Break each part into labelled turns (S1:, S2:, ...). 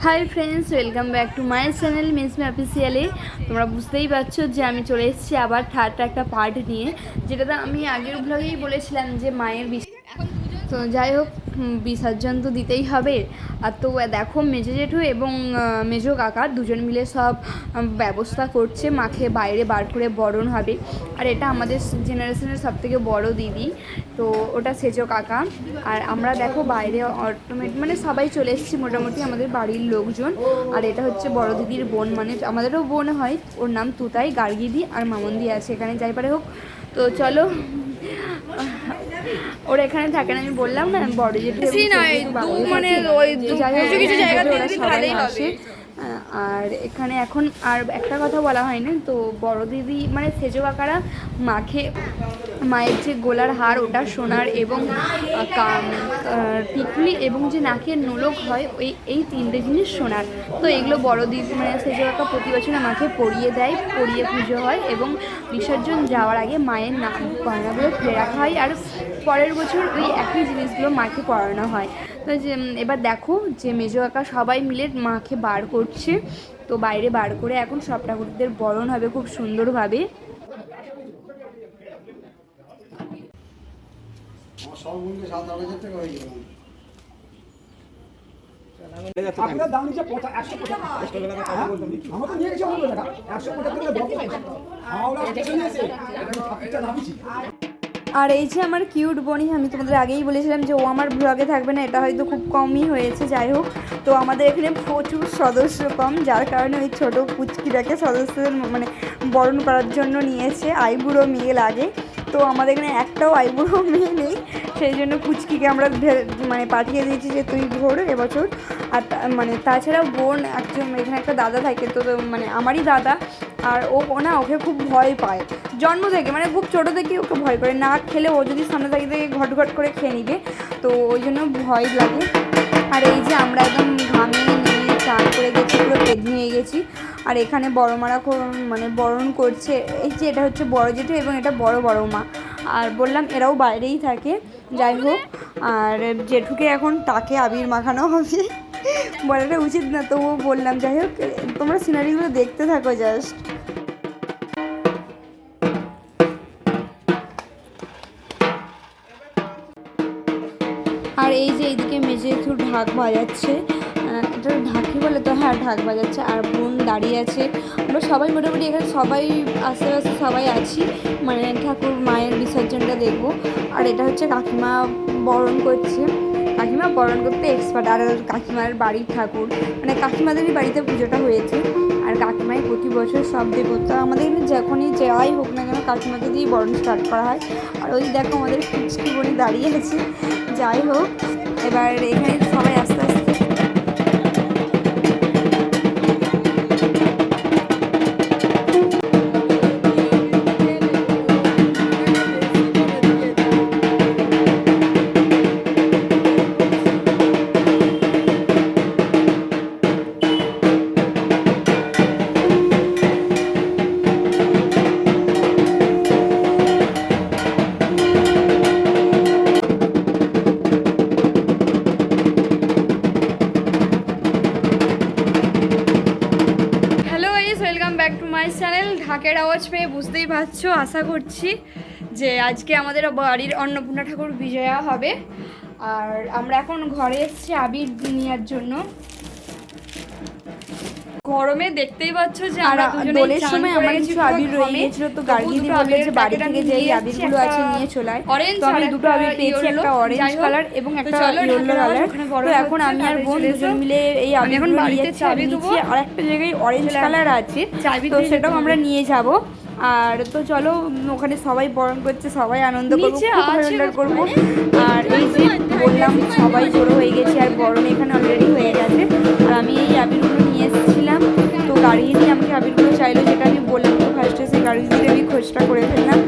S1: Hi friends, welcome back to my channel Mishmi officially. তোমরা বুঝতেই পারছো যে আমি চলে এসেছি আবার থার্ড একটা পার্ট নিয়ে, যেটাতে আমি আগের ব্লগেই বলেছিলাম যে মায়ের তো যাই হোক, বিসর্জন তো দিতেই হবে। আর তো দেখো, মেজো জেঠু এবং মেজো কাকা দুজন মিলে সব ব্যবস্থা করছে, মাকে বাইরে বার করে বরণ হবে। আর এটা আমাদের জেনারেশনের সবথেকে বড় দিদি, তো ওটা সেজো কাকা। আর আমরা দেখো বাইরে অটোমেটিক মানে সবাই চলে এসেছি মোটামুটি, আমাদের বাড়ির লোকজন। আর এটা হচ্ছে বড় দিদির বোন, মানে আমাদেরও বোন হয়, ওর নাম তুতাই, গার্গিদি আর মামন্দি আছে এখানে, যাই পারে হোক। তো চলো, ওরা এখানে থাকে না, আমি বললাম না বড় জেঠু মানে সবাই আসে। আর এখানে এখন আর একটা কথা বলা হয়নি, তো বড় দিদি মানে সেজো কাকারা মাকে মায়ের যে গোলার হার ওটা সোনার, এবং টিকলি এবং যে নাকের নোলক হয় এই তিনটে জিনিস সোনার। তো এগুলো বড় দিদি মানে সেজো কাকা প্রতি বছর মাকে পরিয়ে দেয়, পরিয়ে পুজো হয়, এবং বিসর্জন যাওয়ার আগে মায়ের গয়নাগুলো ফেলে রাখা হয়। আর পরের বছর ওই একই জিনিসগুলো মাকে পরানো হয়। তো যে এবার দেখো যে মেজো কাকা সবাই মিলে মাকে বার করছে, তো বাইরে বার করে এখন সব ঠাকুরদের বরণ হবে খুব সুন্দরভাবে।
S2: আপনার দাম নিচে 100 আমরা তো নিয়ে গেছি অনেক টাকা 100
S1: আর এই যে আমার কিউট বনি, আমি তোমাদের আগেই বলেছিলাম যে ও আমার ব্লগে থাকবে না, এটা হয়তো খুব কমই হয়েছে। যাই হোক, তো আমাদের এখানে প্রচুর সদস্য কম, যার কারণে ওই ছোটো পুচকিটাকে সদস্যদের মানে বরণ করার জন্য নিয়েছে। আইবুড়ো মেয়ে লাগে, তো আমাদের এখানে একটাও আইবুড়ো মেয়ে নেই, সেই জন্য পুচকিকে আমরা মানে পাঠিয়ে দিয়েছি যে তুই ঘোর এবছর। আর মানে তাছাড়াও বোন একজন, এখানে একটা দাদা থাকে, তো মানে আমারই দাদা। আর ও না, ওকে খুব ভয় পায় জন্ম থেকে, মানে খুব ছোটো থেকেই ওকে ভয় করে, না খেলে ও যদি সামনে থেকে ঘট ঘট করে খেয়ে নিবে, তো ওই জন্য ভয় লাগে। আর এই যে আমরা একদম ঘামে নিয়ে চান করে গেছি, পুরো পেট নিয়ে গেছি। আর এখানে বড় মারা মানে বরণ করছে। এই যে এটা হচ্ছে বড় জেঠু এবং এটা বড় বড় মা। আর বললাম এরাও বাইরেই থাকে। যাই হোক, আর জেঠুকে এখন তাকে আবির মাখানো হবে, বলাটা উচিত না, তবুও বললাম। যাই হোক, তোমরা সিনারিগুলো দেখতে থাকো জাস্ট। আর এই যে এইদিকে মেজে একটু ঢাক বাজাচ্ছে, এটা ঢাকি বলে তো, হ্যাঁ ঢাক বাজাচ্ছে। আর বোন দাঁড়িয়ে আছে, আমরা সবাই মোটামুটি এখানে সবাই আশেপাশে সবাই আছি, মানে ঠাকুর মায়ের বিসর্জনটা দেখবো। আর এটা হচ্ছে কাকিমা বরণ করছে, কাকিমা বরণ করতে এক্সপার্ট। আর কাকিমার বাড়ির ঠাকুর, মানে কাকিমাদেরই বাড়িতে পুজোটা হয়েছে। আর কাকিমাই প্রতি বছর সব দেবতা, আমাদের যখনই যাই হোক না কেন কাকিমাকে দিয়েই বরণ স্টার্ট করা হয়। আর ওই দেখো আমাদের ফুচকি বলে দাঁড়িয়ে আছে। যাই হোক, এবার এখানে সবাই আস্তে আস্তে মাই চ্যানেল। ঢাকের আওয়াজ পেয়ে বুঝতেই পারছো, আশা করছি যে আজকে আমাদের বাড়ির অন্নপূর্ণা ঠাকুর বিজয়া হবে। আর আমরা এখন ঘরে এসেছি আবির নেওয়ার জন্য। গরমে দেখতেই পাচ্ছ যে আমরা দোলের সময় আমার কিছু আবির রয়ে গেছিল, তো গার্গিদি বললে যে বাড়ি থেকে যে এই আবিরগুলো আছে নিয়ে চলে আয়। তো আমি দুটো আবির পেয়েছি, একটা অরেঞ্জ কালার এবং একটা ইয়েলো কালার। তো এখন আমি আর বোন দুজন মিলে এই আবিরগুলো নিয়েছি। আর একটা জায়গায় অরেঞ্জ কালার আছে, তো সেটাও আমরা নিয়ে যাব। আর তো চলো, ওখানে সবাই বরণ করছে, সবাই আনন্দ করবো, খুব আনন্দ করবো। আর এই যে বললাম সবাই জড়ো হয়ে গেছে, আর বরণ এখানে অলরেডি হয়ে গেছে। আর আমি এই আবিরগুলো নিয়ে এসেছিলাম, তো গাড়ি দিয়ে আমাকে আবিরগুলো চাইলো, যেটা আমি বললাম। তো ফার্স্টে সেই গাড়ি দিয়ে আমি খোঁজটা করে ফেললাম।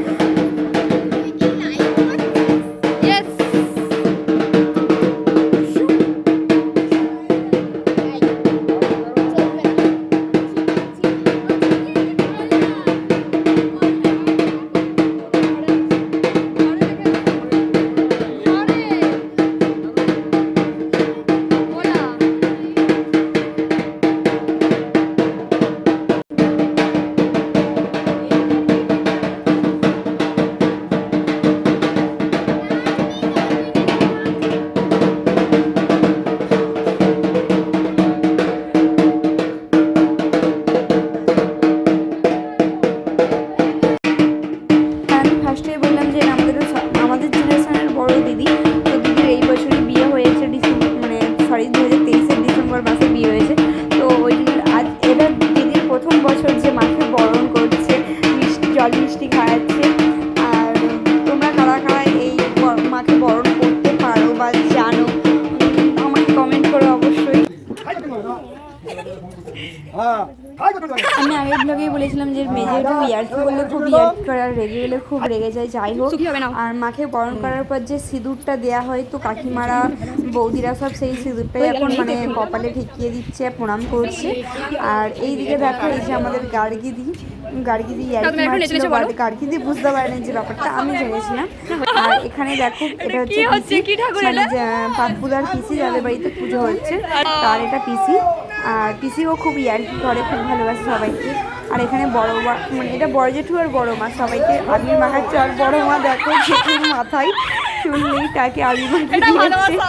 S1: নম্বর মাসে বিয়ে হয়েছে। তো ওই জন্য আজ এবার দিদির প্রথম বছর যে মাকে বরণ করছে, জল মিষ্টি খাওয়াচ্ছে। আর তোমরা কারা কারা এই মাকে বরণ করতে পারো বা জানো আমাকে কমেন্ট করো অবশ্যই। আমি আগের ব্লগেই বলেছিলাম যে মেজেরও ইয়ার্কি করলে খুব ইয়ার্কি করে, আর রেগে গেলে খুব রেগে যায়। যাই হোক, আর মাকে বরণ করার পর যে সিঁদুরটা দেওয়া হয়, তো কাকিমারা বৌদিরা সব সেই সিঁদুরটাই এখন মানে কপালে ঠেকিয়ে দিচ্ছে, প্রণাম করছে। আর এই দিকে দেখো, এই যে আমাদের গার্গিদি ইয়ার্কি মারছিল, গার্গিদি বুঝতে পারেনি যে ব্যাপারটা আমি জেনেছিলাম। আর এখানে দেখো, এটা হচ্ছে মানে পাপ্পুদার পিসি, যাদের বাড়িতে পুজো হচ্ছে তার এটা পিসি। আর পিসিও খুব ইয়ার্কি করে, খুব ভালোবাসে সবাইকে। আর এখানে বড় মা, মানে এটা বড় জেঠু আর বড় মা সবাইকে আবির মাখাচ্ছে। আর বড় মা দেখো জেঠুর মাথায় শুনলেই তাকে আবির মাখিয়ে।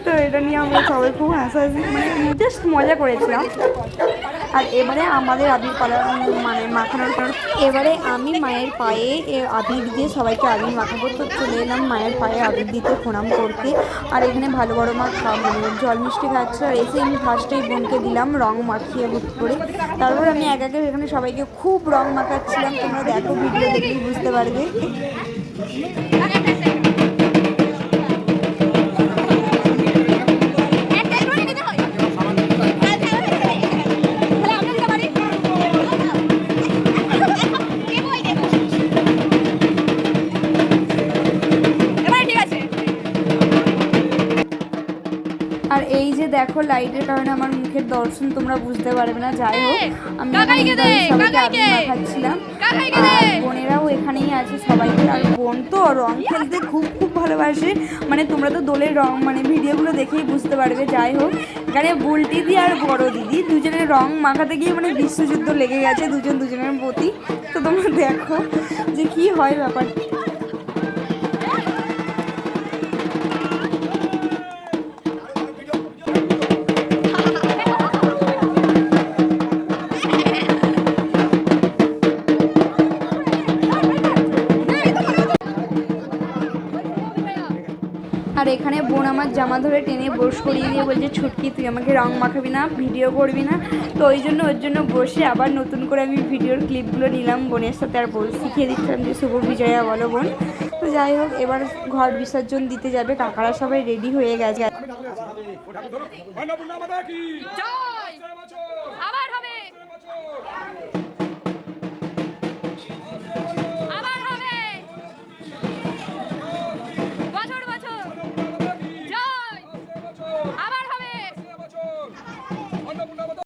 S1: তো এটা নিয়ে আমরা সবাই খুব হাসাহাসি মানে জাস্ট মজা করেছিলাম। আর এবারে আমাদের আবির পালা মানে মাখানোর পর এবারে আমি মায়ের পায়ে আবির দিয়ে সবাইকে আবির মাখাবো। তো চলে এলাম মায়ের পায়ে আবির দিতে, প্রণাম করতে। আর এখানে ভালো বড় মা মানে জল মিষ্টি খাচ্ছে। আর এসে আমি ফার্স্টেই বোনকে দিলাম রং মাখিয়ে ভর্তি করে। তারপর আমি এক একে এখানে সবাইকে খুব রং মাখাচ্ছিলাম। তোমরা দেখো, ভিডিও দেখলেই বুঝতে পারবে। আর এই যে দেখো, লাইটের কারণে আমার মুখের দর্শন তোমরা বুঝতে পারবে না। যাই হোক, আমি সবাইকে আবির মাখাচ্ছিলাম। আর বোনেরাও এখানেই আছে সবাইকে। আর বোন তো রং খেলতে খুব খুব ভালোবাসে, মানে তোমরা তো দোলের রং মানে ভিডিওগুলো দেখেই বুঝতে পারবে। যাই হোক, এখানে বুলটি দিদি আর বড় দিদি দুজনের রং মাখাতে গিয়ে মানে বিশ্বযুদ্ধ লেগে গেছে দুজনের প্রতি। তো তোমরা দেখো যে কি হয় ব্যাপারটা। আর এখানে বোন আমার জামা ধরে টেনে বস করিয়ে দিয়ে বলছে, ছুটকি তুই আমাকে রং মাখাবি না, ভিডিও করবি না। তো ওর জন্য বসে আবার নতুন করে আমি ভিডিওর ক্লিপগুলো নিলাম বোনের সাথে। আর শিখিয়ে দিচ্ছিলাম যে শুভ বিজয়া বলো বোন। তো যাই হোক, এবার ঘর বিসর্জন দিতে যাবে, কাকারা সবাই রেডি হয়ে গেছে।
S3: আবার হবে।